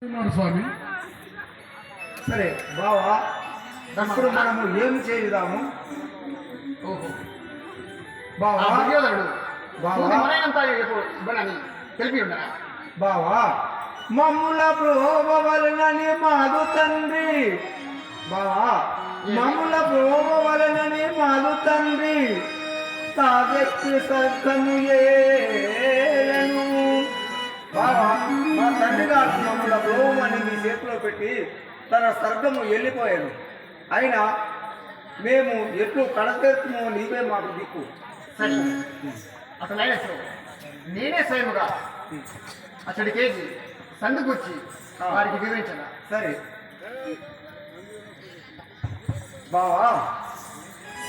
స్వామి సరే బావా, ఇప్పుడు మనము ఏం చేయుదాము? ఓహో బావా దుర్యోధనుడు బావా ఇవ్వనని తెలిపి ఉండరా? బావా మమ్ముల ప్రోవలనని మాదు తండ్రి, బావా మమ్ముల ప్రోవలనని మాదు తండ్రి, తాగెత్తి సర్గము ఏలను. బావా మా తండ్రి గారు మమ్ముల ప్రోవమని మీ చేతిలో పెట్టి తన స్వర్గము వెళ్ళిపోయాను. అయినా మేము ఎట్లు కడతెత్తుమో నీవే మాకు దిక్కు. సరే అసలైన నేనే స్వయముగా అతడికేసి సందుకూర్చి వారికి వివరించగా. సరే బావా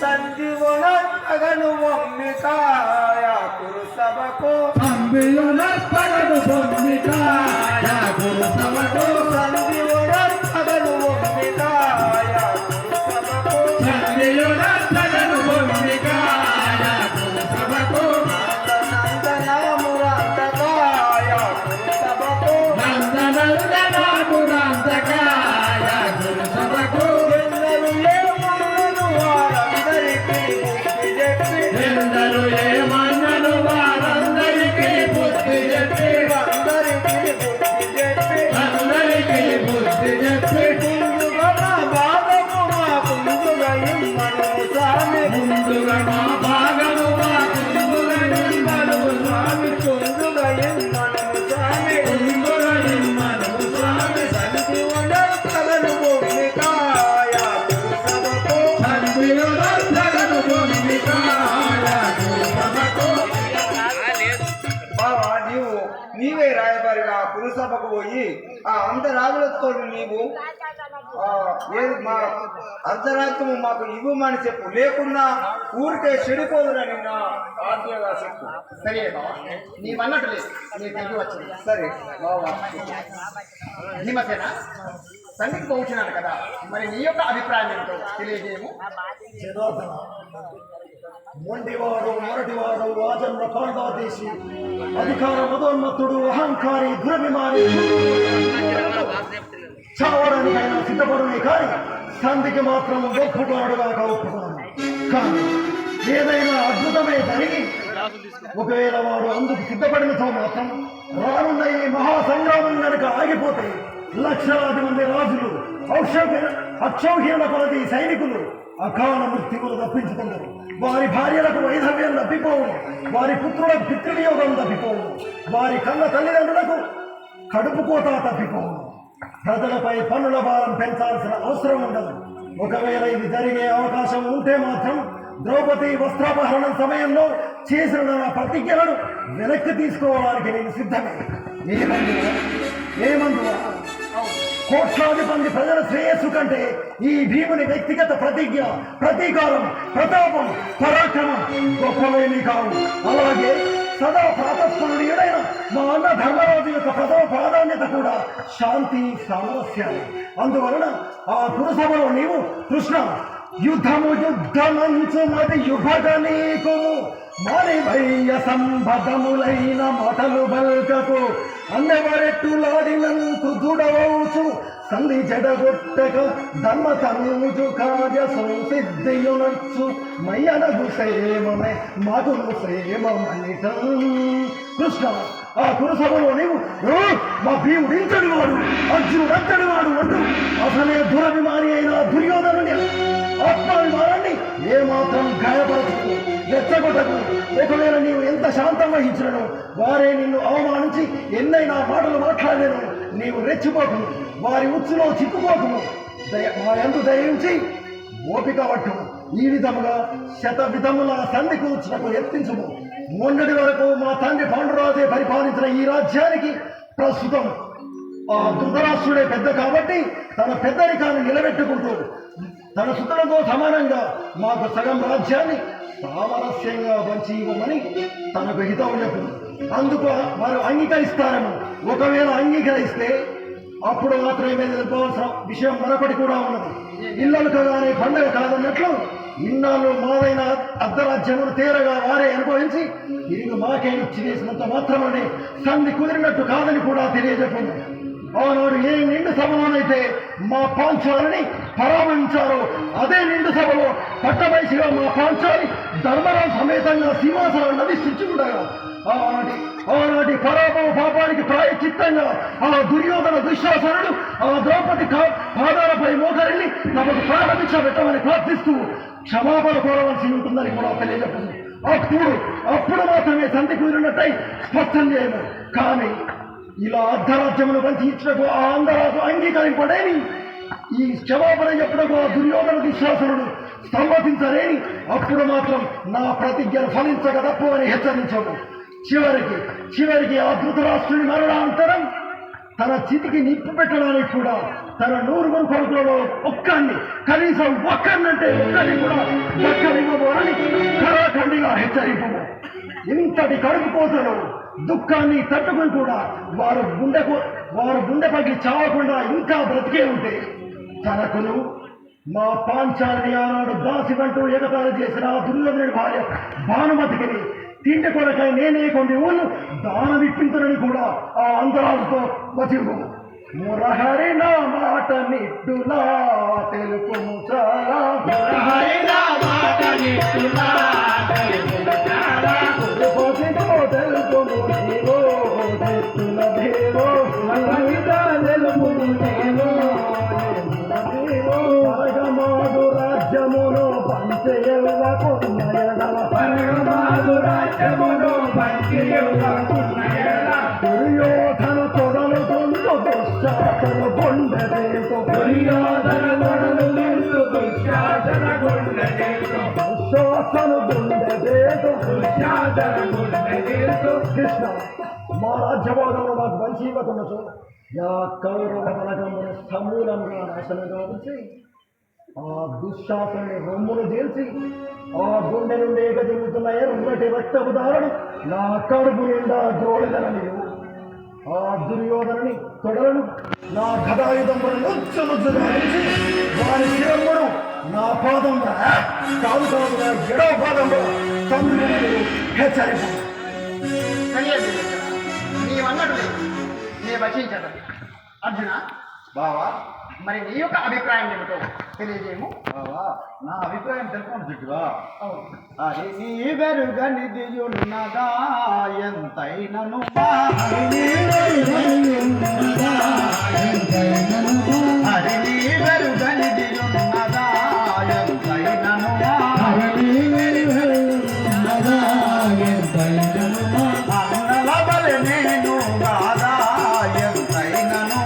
సంజీవనగను ఒమ్మికాయ కురు సభకు అంబియునర్పణను పొమ్మికాయ గురు సభకు సంజీవనగను ఒమ్మికాయ కురు సభకు అంబియునర్పణను పొమ్మికాయ గురు సభకు నందనమురంతకాయ కురు సభకు నందనందనామురాంతకాయ గురు సభకు ఎందరు ఏమన్నను వారందరికీ బుద్ధి చెప్పి అందరికీ బుద్ధి చెప్పి ముందుగా నా భాగము మా ముందుగా ఇమ్మను స్వామి, ముందుగా మా భాగము మా ముందుగా ఇమ్మను స్వామి, ముందుగా ఇమ్మను స్వామి, ముందుగా ఇమ్మను స్వామి. సంజీవనగను ఒమ్మికాయ కురు సభకు అంబియునర్పణను పొమ్మికాయ గురు సభకు బావా నీవే రాయబారిగా కురుసభకు పోయి ఆ అంతరాజులతో నీవు ఏది మా అర్ధరాజ్యము మాకు ఇవ్వమని చెప్పు, లేకున్నా ఊరికే చెడిపోదురని నా ఆజ్ఞగా చెప్పు. సరే బావా, నీవన్నట్టు లేదు, నీ తెలివి వచ్చింది. సరే బావా భీమసేన సంధికి పోతున్నాను కదా, మరి నీ యొక్క అభిప్రాయం ఏమిటో తెలియజేయము. మొండివాడు మొరటివాడు వాజన్మ పాండాదేశి అధికార మదోన్మత్తుడు అహంకారి దురభిమాని చావడానికైనా సిద్ధపడునే కానీ సంధికి మాత్రం ఒప్పుకోడుగాక ఒప్పుకోను. కానీ ఏదైనా అద్భుతమే జరిగి ఒకవేళ వాడు అందుకు సిద్ధపడినతో మాత్రం రానున్న ఈ మహాసంగ్రామం కనుక ఆగిపోతే లక్షలాది మంది రాజులు అక్షౌహీన కొలది సైనికులు అకాల మృత్యువులు తప్పించుకుంటారు. వారి భార్యలకు వైధవ్యం తప్పిపోవు, వారి పుత్రులకు పితృవియోగం తప్పిపోవు, వారి కన్న తల్లిదండ్రులకు కడుపు కోత తప్పిపోవు. ప్రజలపై పన్నుల భారం పెంచాల్సిన అవసరం ఉండదు. ఒకవేళ ఇది జరిగే అవకాశం ఉంటే మాత్రం ద్రౌపది వస్త్రాపహరణం సమయంలో చేసిన నా ప్రతిజ్ఞలను వెనక్కి తీసుకోవడానికి నేను సిద్ధమే. ఏమందువా కోట్లాది మంది ప్రజల శ్రేయస్సు కంటే ఈ భీముని వ్యక్తిగత ప్రతిజ్ఞ, ప్రతీకారం, ప్రతాపం, పరాక్రమం గొప్పవేమీ కావు. అలాగే సదా ప్రాతస్మరణీయుడైన మా అన్న ధర్మరాజు యొక్క ప్రథమ ప్రాధాన్యత కూడా శాంతి సామరస్యాలు. అందువలన ఆ కురుసభలో నీవు కృష్ణ యుద్ధమంచు మది యుభగ నీకు మరి భయ్య సంబధములైన మాటలు బల్కకు అన్నవరెట్టులాడినంతు దుడవచ్చు సంధి జడగొట్టక ధర్మ తనుజు కార్య సంసిద్ధియునచ్చు మయ్యనగు సేమమే మగును సేమమనిట. కృష్ణ ఆ కురుసభలో నీవు మా భీముడు ఇంతటి వాడు, అర్జునుడు అంతటి వాడు అంటూ అసలే దురభిమాని అయిన దుర్యోధనుని ఆత్మాభిమానాన్ని ఏమాత్రం గాయపరచకు, రెచ్చగొట్టకు. ఒకవేళ నీవు ఎంత శాంతం వహించినను వారే నిన్ను అవమానించి ఎన్నైనా మాటలు మాట్లాడలేను. నీవు రెచ్చిపోకును, వారి ఉచ్చులో చిక్కుపోకును. మా యందు దయించి ఓపిక పట్టుము. ఈ విధముగా శత విధముల సంధి కూర్చునకు యత్నించుము. మొన్నటి వరకు మా తండ్రి పాండురాజే పరిపాలించిన ఈ రాజ్యానికి ప్రస్తుతం ఆ ధృతరాష్ట్రుడే పెద్ద కాబట్టి తన పెద్దరికాన్ని నిలబెట్టుకుంటూ తన సుతులతో సమానంగా మాకు సగం రాజ్యాన్ని సామరస్యంగా పంచి ఇవ్వమని తనకు హితవు చెప్పు. అందుకు వారు అంగీకరిస్తారేమో. ఒకవేళ అంగీకరిస్తే అప్పుడు మాత్రమే తెలుసుకోవాల్సిన విషయం మరొకటి కూడా ఉన్నది. ఇళ్ళలకు కానీ పండగ కాదన్నట్లు ఇన్నాళ్ళు మాదైన అర్ధరాజ్యమును తీరగా వారే అనుభవించి తిరిగి మాకే ఇచ్చి వేసినంత మాత్రమే సంధి కుదిరినట్టు కాదని కూడా తెలియజెప్పింది. ఆనాడు ఏ నిండు సభలోనైతే మా పాంచాలని పరామర్శించారో అదే నిండు సభలో పట్టవయసుగా మా పాంచాలి ధర్మరాజు సమేతంగా సింహాసనాన్ని అధిష్ఠించుకుండగా ఆనాటి పరాభవ పాపానికి ప్రాయచిత్తంగా ఆ దుర్యోధన దుశ్శాసనుడు ఆ ద్రౌపది పాదాలపై మోకరిల్లి తమకు ప్రారంభించ పెట్టమని ప్రార్థిస్తూ క్షమాపణ కోరవలసి ఉంటుందని కూడా తెలియజెప్పింది. అప్పుడు మాత్రమే సంధి కుదిరినట్టయి స్పష్టం చేయము. కానీ ఇలా అర్ధరాజ్యమును పంచి ఇచ్చినకు ఆ అందరాజు అంగీకరింపడేని, ఈ క్షమాపణ చెప్పడకు ఆ దుర్యోధన దుశ్శాసనుడు సమ్మతించలేని, అప్పుడు మాత్రం నా ప్రతిజ్ఞను ఫలించక తప్పు అని హెచ్చరించము. చివరికి ఆ ధృతరాష్ట్రుని మరణాంతరం తన చితికి నిప్పు పెట్టడానికి కూడా తన 100 కొడుకులలో కనీసం ఒక్కరినంటే ఒక్కరిని కూడా దక్కనివ్వబోరని కరాఖండిగా హెచ్చరింపము. ఇంతటి కడుపుకోతను దుఃఖాన్ని తట్టుకుని కూడా వారు గుండె పగిలి చావకుండా ఇంకా బ్రతికే ఉంటే తనకును మా పాంచాలని ఆనాడు దాసివంటూ ఎగతాళి చేసిన ఆ దుర్యోధనుడి భార్య భానుమతికి తిండి కొరకై నేనే కొన్ని ఊళ్ళు దానమిప్పించనని కూడా ఆ అంతరాలతో వచింపు. మురహరి నా మాట నిట్టులా తెలుపుము చాలా, మురహరి నా మాట నిట్టులా తెలుపుము చాలా, తెలుపుము దేవో తెలుపుల దేవో తెలుపుము దేవో పరగమాడు రాజ్యమును పంచయల్ల కొన్నయడల, పరగమాడు రాజ్యమును పంచయల్ల కొన్నయడల, దుర్యోధను తొడలు కొందు దుశ్శాసన కొండదేతో, దుర్యోధన తొడలు కొందు దుశ్శాసన కొండదేతో, దుశ్శాసన కొండదేతో, దుశ్శాసన కొండదేతో. కృష్ణ, మా రాజ్యభాగంలో మాకు మంచి ఇవ్వకుండా యా కౌరవ బలగమును సమూలంగా నాశనం కావచ్చు. ఆ దుశ్శాసనుని రొమ్మును చేల్చి ఆ గుండె నుండి ఎగజిమ్ముతున్న ఎర్రటి రక్తపు దారుడు నా కడుపు నిండా ద్రోళిదనని ఆ దుర్యోధనని తొడలను నా గదాయుధమును నొచ్చుగా వారి శిరమును నా పాదంలో కాదు ఎడవ పాదంలో తండ్రి హెచ్చరింపు. నీవన్నట్టు నే వచించదు. అర్జున బావా, మరి నీ యొక్క అభిప్రాయం ఏమిటో తెలియజేయము. బావా, నా అభిప్రాయం తెలుసుకోండి చుట్టుగా. అవును, అది నీ వెరుగనిదియున్నదా ఎంతైనను, అది నీ వెరుగనిదియున్నదా ఎంతైనను, అన్నల వలె నేను గాదా ఎంతైనను,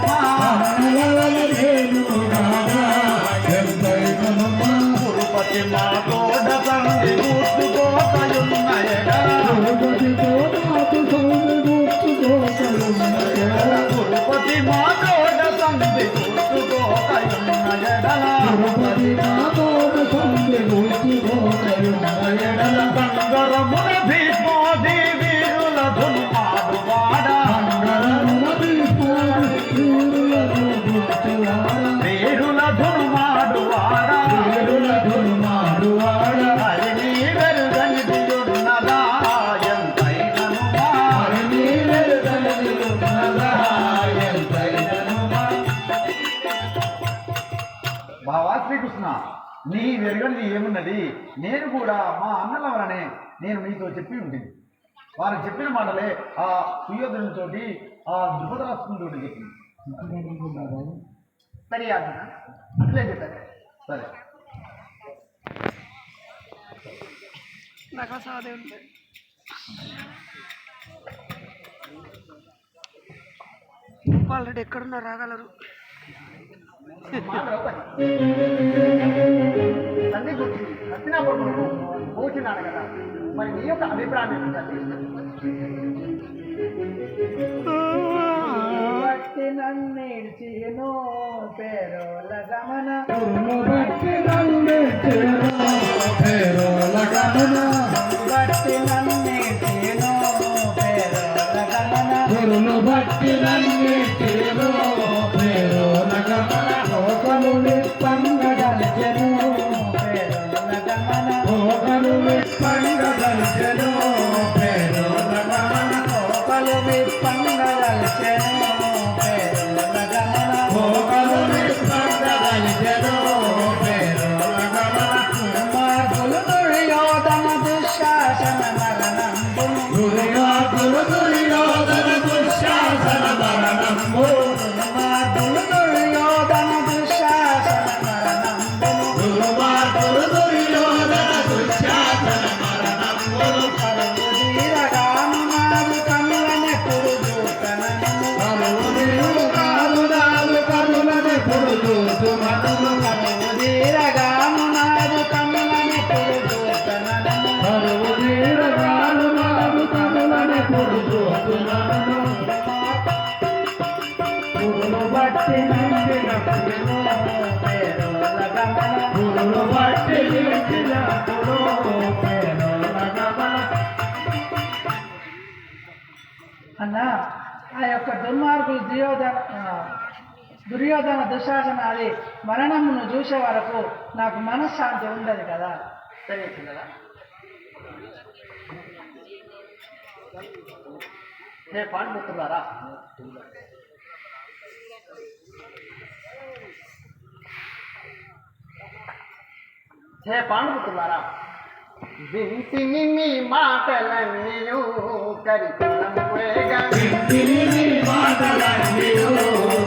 తిరుపతి మా తోడ తండ్రి కూర్చుకోకయున్న ఎడల, తిరుపతి మా తోడ తండ్రి కూర్చుకోకయున్న ఎడల, బంగరమున భీష్మోది వీరుల ధున్మాడువాడ, వీరుల ధున్మాడువాడ, అది నీ వెరుగనిదియున్నదా ఎంతైననుమా, బావా శ్రీకృష్ణ, నీ వెరుగనిది ఏమున్నది? నేను కూడా మా అన్నల వలనే నేను నీతో చెప్పి ఉంటుంది. వారు చెప్పిన మాటలే ఆ సుయోధనుడితోటి ఆ ద్రుపదరాష్ట్రంతో చెప్పింది. సరే అర్జున, అట్లే చెప్పారు. సరే, నాకు సాదే ఉంటుంది. ఆల్రెడీ ఎక్కడున్నా రాగలరు. సంధి గురించి హస్తినాపురం పోతున్నాడు కదా, మరి నీ యొక్క అభిప్రాయం ఏమిటండి? బట్టి నన్నేడ్చినో పేరోల గమన, బట్టి నన్నేడ్చినో పేరోల గమన, బట్టి నన్నేడ్చినో పేరోల గమన, గురులు బట్టి నన్నేడ్చినో పేరోల గమన, లోకము విప్పంగదల్చెను పేరోల గమన, లోకలు విప్పంగదల్చెను పేరోల గమన, లోకలు విప్పంగదల్చెను పేరోల బట్టి నిలిచినప్పుడు పేరుల గమన గురులు బట్టి నిలిచినప్పుడు పేరుల గమన. అన్న ఆ యొక్క దుర్మార్గులు దుర్యోధన దుశ్శాసన అది మరణమును చూసే వరకు నాకు మనశ్శాంతి ఉండదు కదా. సరే చిన్నదా. హే పాండుపుత్రులారా, హే పాండుపుత్రులారా, వింటిని మీ మాటలన్నీయు కరికులం వేగా. వింటిని మీ మాటలన్నీయు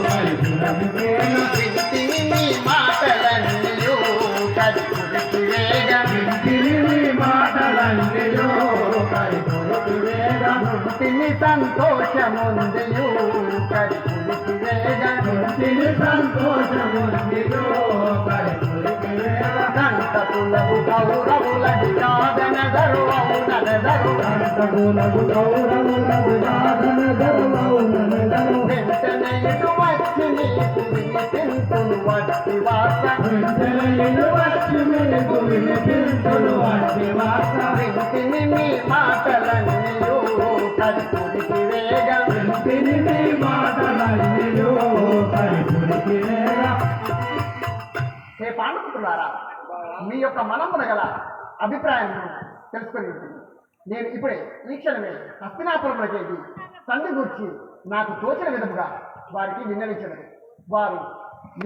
కరికులం వేగా. వింటిని మీ మాటలన్నీయు కరికులికి వేగా. వింటిని మీ మాటలన్నీయు కరికులం వేగా. వింటిని సంతోషముందియు కరికులికి వేగా. వింటిని సంతోషముందియు కరికులికి వేగా. కంటకులకు కౌరవులకి కాదనెదరు అవునెదరు. కంటకులకు కౌరవులకు కాదనెదరు అవునెదరు. వెంటనే ఇటు వచ్చి నీకు వినిపింతును వట్టి వార్త. వెంటనే వచ్చి మీకు వినిపించును అట్టి వార్త. వింటిని మీ మాటలన్నీయు కరికులికి వేగా. వింటిని మీ మాటలన్నీయు కరికులికి వేగా. హే పాండుపుత్రులారా, మీ యొక్క మనమున గల అభిప్రాయం తెలుసుకొని నేను ఇప్పుడే ఈ క్షణమే హస్తినాపురంలో చేసి తండ్రి గురించి నాకు తోచిన విధముగా వారికి విన్నవించదు. వారు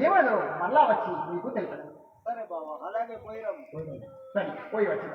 ఏమదో మళ్ళా వచ్చి మీకు తెలుపదు. సరే పోయి వచ్చిన